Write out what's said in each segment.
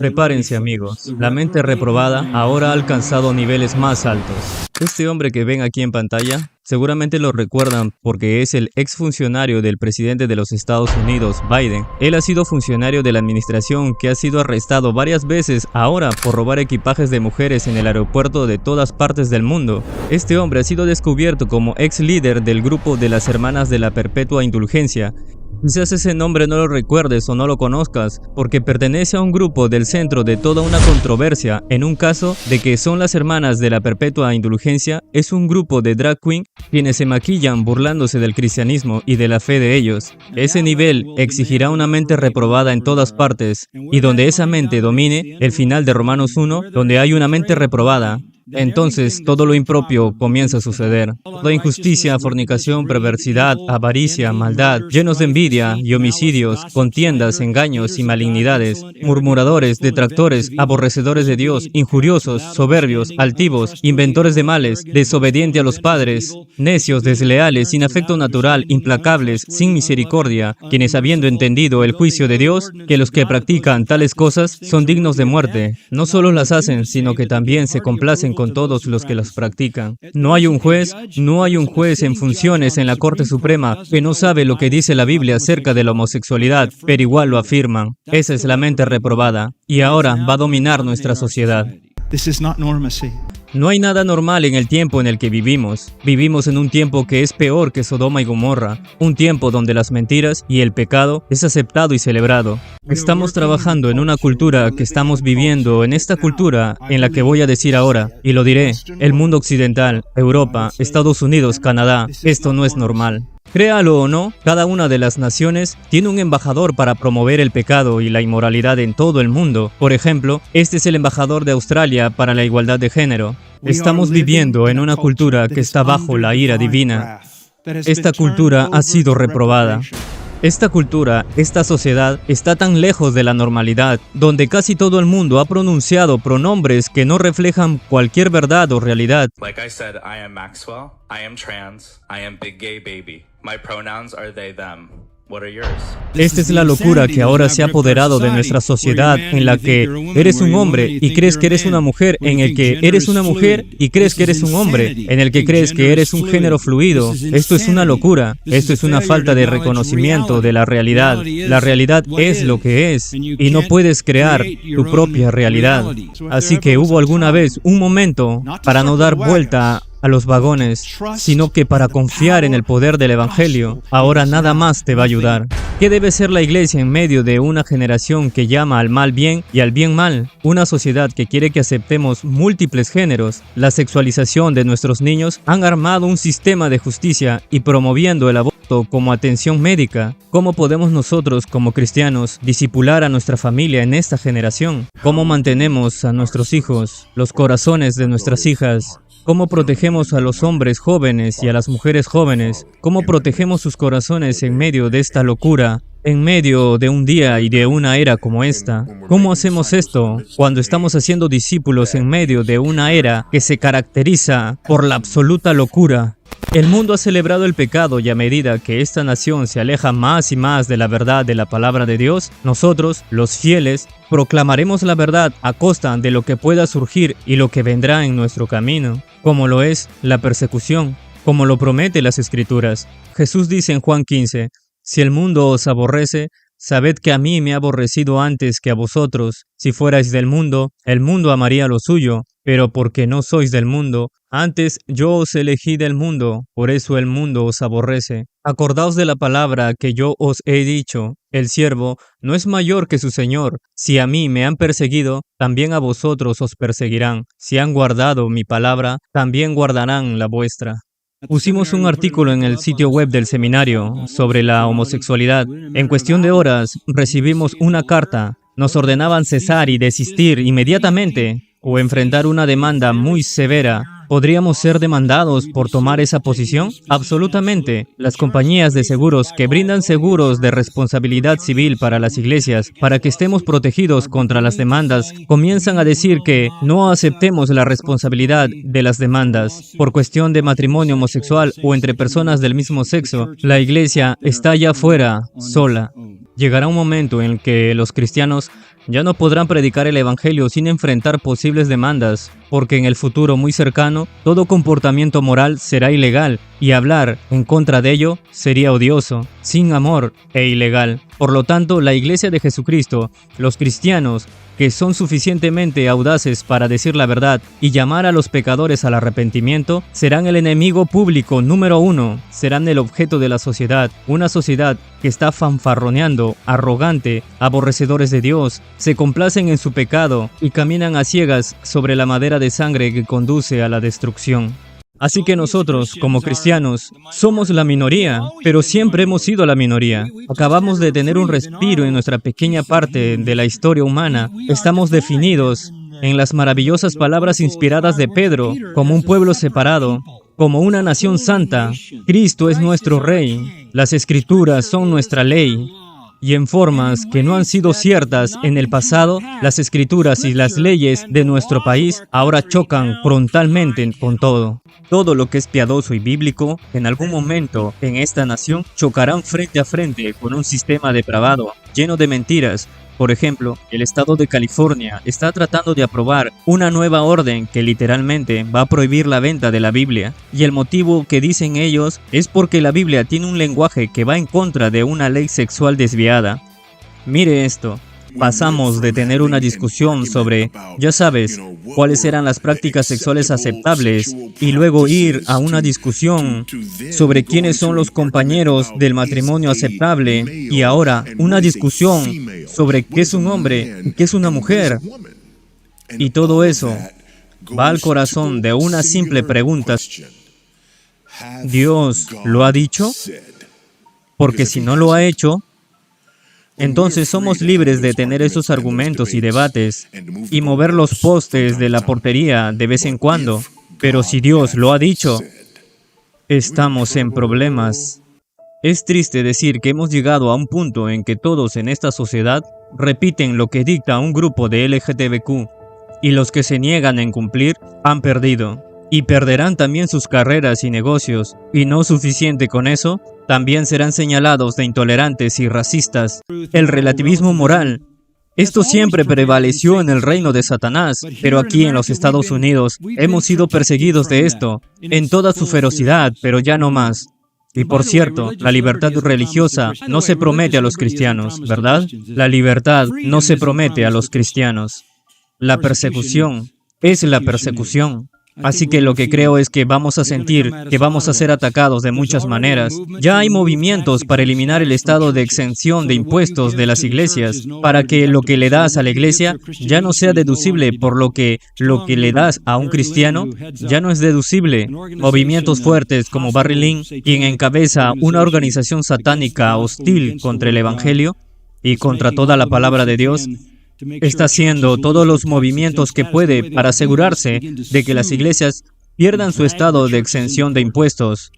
Prepárense, amigos. La mente reprobada ahora ha alcanzado niveles más altos. Este hombre que ven aquí en pantalla, seguramente lo recuerdan porque es el exfuncionario del presidente de los Estados Unidos, Biden. Él ha sido funcionario de la administración que ha sido arrestado varias veces ahora por robar equipajes de mujeres en el aeropuerto de todas partes del mundo. Este hombre ha sido descubierto como ex líder del grupo de las Hermanas de la Perpetua Indulgencia. Quizás ese nombre no lo recuerdes o no lo conozcas, porque pertenece a un grupo del centro de toda una controversia en un caso de que son las Hermanas de la Perpetua Indulgencia. Es un grupo de drag queen quienes se maquillan burlándose del cristianismo y de la fe de ellos. Ese nivel exigirá una mente reprobada en todas partes, y donde esa mente domine, el final de Romanos 1, donde hay una mente reprobada, entonces todo lo impropio comienza a suceder. Toda injusticia, fornicación, perversidad, avaricia, maldad, llenos de envidia y homicidios, contiendas, engaños y malignidades, murmuradores, detractores, aborrecedores de Dios, injuriosos, soberbios, altivos, inventores de males, desobedientes a los padres, necios, desleales, sin afecto natural, implacables, sin misericordia, quienes habiendo entendido el juicio de Dios, que los que practican tales cosas son dignos de muerte, no solo las hacen, sino que también se complacen con todos los que las practican. No hay un juez en funciones en la Corte Suprema que no sabe lo que dice la Biblia acerca de la homosexualidad, pero igual lo afirman. Esa es la mente reprobada, y ahora va a dominar nuestra sociedad. No hay nada normal en el tiempo en el que vivimos. Vivimos en un tiempo que es peor que Sodoma y Gomorra, un tiempo donde las mentiras y el pecado es aceptado y celebrado. Estamos trabajando en una cultura que estamos viviendo, en esta cultura en la que voy a decir ahora, y lo diré, el mundo occidental, Europa, Estados Unidos, Canadá, esto no es normal. Créalo o no, cada una de las naciones tiene un embajador para promover el pecado y la inmoralidad en todo el mundo. Por ejemplo, este es el embajador de Australia para la igualdad de género. Estamos viviendo en una cultura que está bajo la ira divina. Esta cultura ha sido reprobada. Esta cultura, esta sociedad, está tan lejos de la normalidad, donde casi todo el mundo ha pronunciado pronombres que no reflejan cualquier verdad o realidad. Like I said, I am Maxwell, I am trans, I am big gay baby. My pronouns are they, them. What are yours? Esta es la locura que ahora se ha apoderado de nuestra sociedad, en la que eres un hombre y crees que eres una mujer, en el que eres una mujer y crees que eres un hombre, en el que crees que eres un género fluido. Esto es una locura. Esto es una falta de reconocimiento de la realidad. La realidad es lo que es y no puedes crear tu propia realidad. Así que hubo alguna vez un momento para no dar vuelta a los vagones, sino que para confiar en el poder del Evangelio. Ahora nada más te va a ayudar. ¿Qué debe ser la iglesia en medio de una generación que llama al mal bien y al bien mal? Una sociedad que quiere que aceptemos múltiples géneros. La sexualización de nuestros niños han armado un sistema de justicia y promoviendo el aborto como atención médica. ¿Cómo podemos nosotros, como cristianos, discipular a nuestra familia en esta generación? ¿Cómo mantenemos a nuestros hijos, los corazones de nuestras hijas? ¿Cómo protegemos a los hombres jóvenes y a las mujeres jóvenes? ¿Cómo protegemos sus corazones en medio de esta locura? En medio de un día y de una era como esta. ¿Cómo hacemos esto cuando estamos haciendo discípulos en medio de una era que se caracteriza por la absoluta locura? El mundo ha celebrado el pecado y a medida que esta nación se aleja más y más de la verdad de la palabra de Dios, nosotros, los fieles, proclamaremos la verdad a costa de lo que pueda surgir y lo que vendrá en nuestro camino, como lo es la persecución, como lo promete las Escrituras. Jesús dice en Juan 15, «Si el mundo os aborrece, sabed que a mí me ha aborrecido antes que a vosotros. Si fuerais del mundo, el mundo amaría lo suyo, pero porque no sois del mundo, antes yo os elegí del mundo, por eso el mundo os aborrece. Acordaos de la palabra que yo os he dicho, el siervo no es mayor que su señor. Si a mí me han perseguido, también a vosotros os perseguirán. Si han guardado mi palabra, también guardarán la vuestra». Pusimos un artículo en el sitio web del seminario sobre la homosexualidad. En cuestión de horas, recibimos una carta. Nos ordenaban cesar y desistir inmediatamente o enfrentar una demanda muy severa. ¿Podríamos ser demandados por tomar esa posición? Absolutamente. Las compañías de seguros que brindan seguros de responsabilidad civil para las iglesias, para que estemos protegidos contra las demandas, comienzan a decir que no aceptemos la responsabilidad de las demandas. Por cuestión de matrimonio homosexual o entre personas del mismo sexo, la iglesia está allá afuera, sola. Llegará un momento en el que los cristianos ya no podrán predicar el Evangelio sin enfrentar posibles demandas, porque en el futuro muy cercano todo comportamiento moral será ilegal y hablar en contra de ello sería odioso, sin amor e ilegal. Por lo tanto, la Iglesia de Jesucristo, los cristianos que son suficientemente audaces para decir la verdad y llamar a los pecadores al arrepentimiento, serán el enemigo público número 1, serán el objeto de la sociedad, una sociedad que está fanfarroneando, arrogante, aborrecedores de Dios, se complacen en su pecado y caminan a ciegas sobre la madera de sangre que conduce a la destrucción. Así que nosotros, como cristianos, somos la minoría, pero siempre hemos sido la minoría. Acabamos de tener un respiro en nuestra pequeña parte de la historia humana. Estamos definidos en las maravillosas palabras inspiradas de Pedro, como un pueblo separado, como una nación santa. Cristo es nuestro Rey. Las Escrituras son nuestra ley. Y en formas que no han sido ciertas en el pasado, las escrituras y las leyes de nuestro país ahora chocan frontalmente con todo. Todo lo que es piadoso y bíblico, en algún momento en esta nación, chocarán frente a frente con un sistema depravado, lleno de mentiras. Por ejemplo, el estado de California está tratando de aprobar una nueva orden que literalmente va a prohibir la venta de la Biblia. Y el motivo que dicen ellos es porque la Biblia tiene un lenguaje que va en contra de una ley sexual desviada. Mire esto. Pasamos de tener una discusión sobre, ya sabes, cuáles eran las prácticas sexuales aceptables y luego ir a una discusión sobre quiénes son los compañeros del matrimonio aceptable y ahora una discusión sobre qué es un hombre y qué es una mujer. Y todo eso va al corazón de una simple pregunta. ¿Dios lo ha dicho? Porque si no lo ha hecho, entonces somos libres de tener esos argumentos y debates y mover los postes de la portería de vez en cuando. Pero si Dios lo ha dicho, estamos en problemas. Es triste decir que hemos llegado a un punto en que todos en esta sociedad repiten lo que dicta un grupo de LGTBQ y los que se niegan en cumplir han perdido. Y perderán también sus carreras y negocios. Y no suficiente con eso, también serán señalados de intolerantes y racistas. El relativismo moral. Esto siempre prevaleció en el reino de Satanás, pero aquí en los Estados Unidos hemos sido perseguidos de esto, en toda su ferocidad, pero ya no más. Y por cierto, la libertad religiosa no se promete a los cristianos, ¿verdad? La libertad no se promete a los cristianos. La persecución es la persecución. Así que lo que creo es que vamos a sentir que vamos a ser atacados de muchas maneras. Ya hay movimientos para eliminar el estado de exención de impuestos de las iglesias, para que lo que le das a la iglesia ya no sea deducible, por lo que le das a un cristiano ya no es deducible. Movimientos fuertes como Barry Lynn, quien encabeza una organización satánica hostil contra el Evangelio y contra toda la palabra de Dios, está haciendo todos los movimientos que puede para asegurarse de que las iglesias pierdan su estado de exención de impuestos.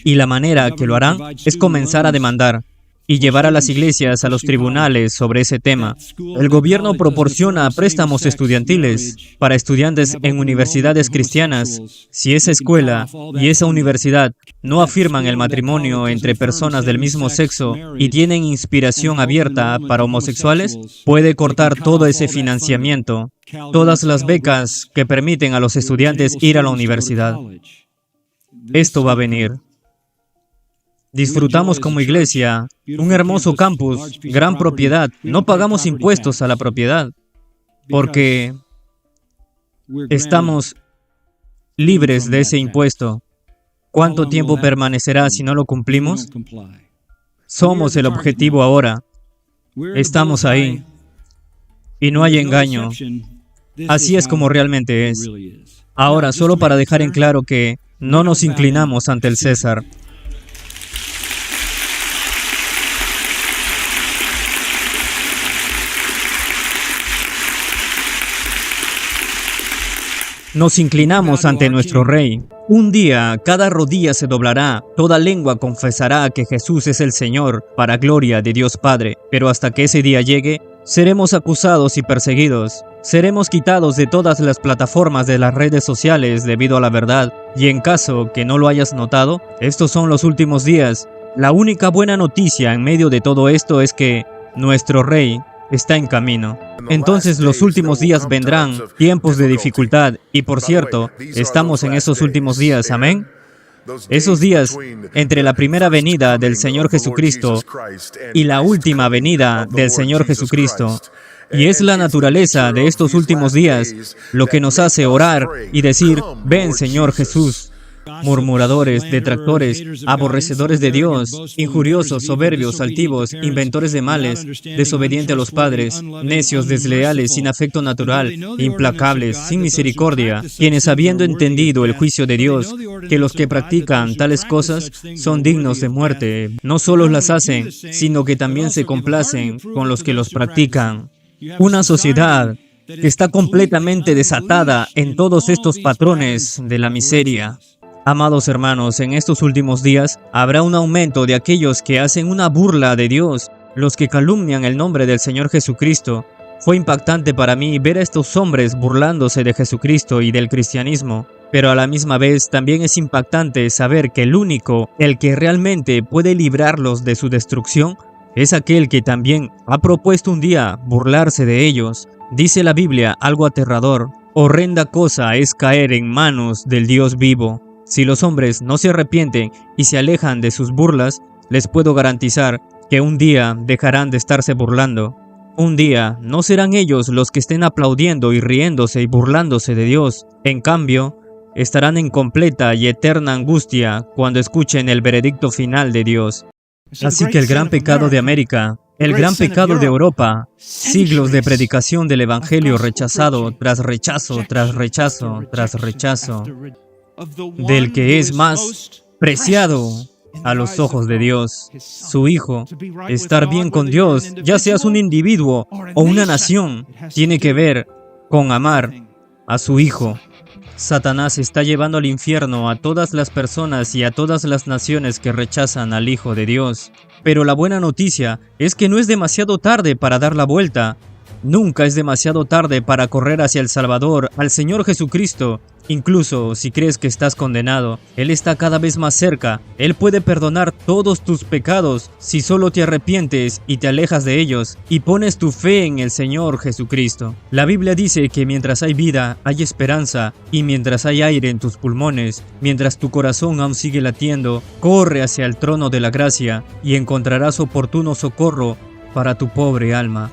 Y la manera que lo harán es comenzar a demandar y llevar a las iglesias a los tribunales sobre ese tema. El gobierno proporciona préstamos estudiantiles para estudiantes en universidades cristianas. Si esa escuela y esa universidad no afirman el matrimonio entre personas del mismo sexo y tienen inspiración abierta para homosexuales, puede cortar todo ese financiamiento, todas las becas que permiten a los estudiantes ir a la universidad. Esto va a venir. Disfrutamos como iglesia un hermoso campus, gran propiedad. No pagamos impuestos a la propiedad porque estamos libres de ese impuesto. ¿Cuánto tiempo permanecerá si no lo cumplimos? Somos el objetivo ahora. Estamos ahí. Y no hay engaño. Así es como realmente es. Ahora, solo para dejar en claro que no nos inclinamos ante el César. Nos inclinamos ante nuestro Rey. Un día, cada rodilla se doblará, toda lengua confesará que Jesús es el Señor, para gloria de Dios Padre. Pero hasta que ese día llegue, seremos acusados y perseguidos. Seremos quitados de todas las plataformas de las redes sociales debido a la verdad. Y en caso que no lo hayas notado, estos son los últimos días. La única buena noticia en medio de todo esto es que Nuestro Rey está en camino. Entonces los últimos días vendrán tiempos de dificultad y, por cierto, estamos en esos últimos días, ¿amén? Esos días entre la primera venida del Señor Jesucristo y la última venida del Señor Jesucristo. Y es la naturaleza de estos últimos días lo que nos hace orar y decir, ven Señor Jesús. Murmuradores, detractores, aborrecedores de Dios, injuriosos, soberbios, altivos, inventores de males, desobedientes a los padres, necios, desleales, sin afecto natural, implacables, sin misericordia, quienes habiendo entendido el juicio de Dios, que los que practican tales cosas son dignos de muerte, no solo las hacen, sino que también se complacen con los que los practican. Una sociedad que está completamente desatada en todos estos patrones de la miseria. Amados hermanos, en estos últimos días habrá un aumento de aquellos que hacen una burla de Dios, los que calumnian el nombre del Señor Jesucristo. Fue impactante para mí ver a estos hombres burlándose de Jesucristo y del cristianismo, pero a la misma vez también es impactante saber que el único, el que realmente puede librarlos de su destrucción, es aquel que también ha propuesto un día burlarse de ellos. Dice la Biblia algo aterrador: horrenda cosa es caer en manos del Dios vivo. Si los hombres no se arrepienten y se alejan de sus burlas, les puedo garantizar que un día dejarán de estarse burlando. Un día no serán ellos los que estén aplaudiendo y riéndose y burlándose de Dios. En cambio, estarán en completa y eterna angustia cuando escuchen el veredicto final de Dios. Así que el gran pecado de América, el gran pecado de Europa, siglos de predicación del Evangelio rechazado tras rechazo, tras rechazo, tras rechazo, del que es más preciado a los ojos de Dios, su Hijo. Estar bien con Dios, ya seas un individuo o una nación, tiene que ver con amar a su Hijo. Satanás está llevando al infierno a todas las personas y a todas las naciones que rechazan al Hijo de Dios. Pero la buena noticia es que no es demasiado tarde para dar la vuelta. Nunca es demasiado tarde para correr hacia el Salvador, al Señor Jesucristo. Incluso si crees que estás condenado, Él está cada vez más cerca. Él puede perdonar todos tus pecados si solo te arrepientes y te alejas de ellos y pones tu fe en el Señor Jesucristo. La Biblia dice que mientras hay vida, hay esperanza, y mientras hay aire en tus pulmones, mientras tu corazón aún sigue latiendo, corre hacia el trono de la gracia y encontrarás oportuno socorro para tu pobre alma.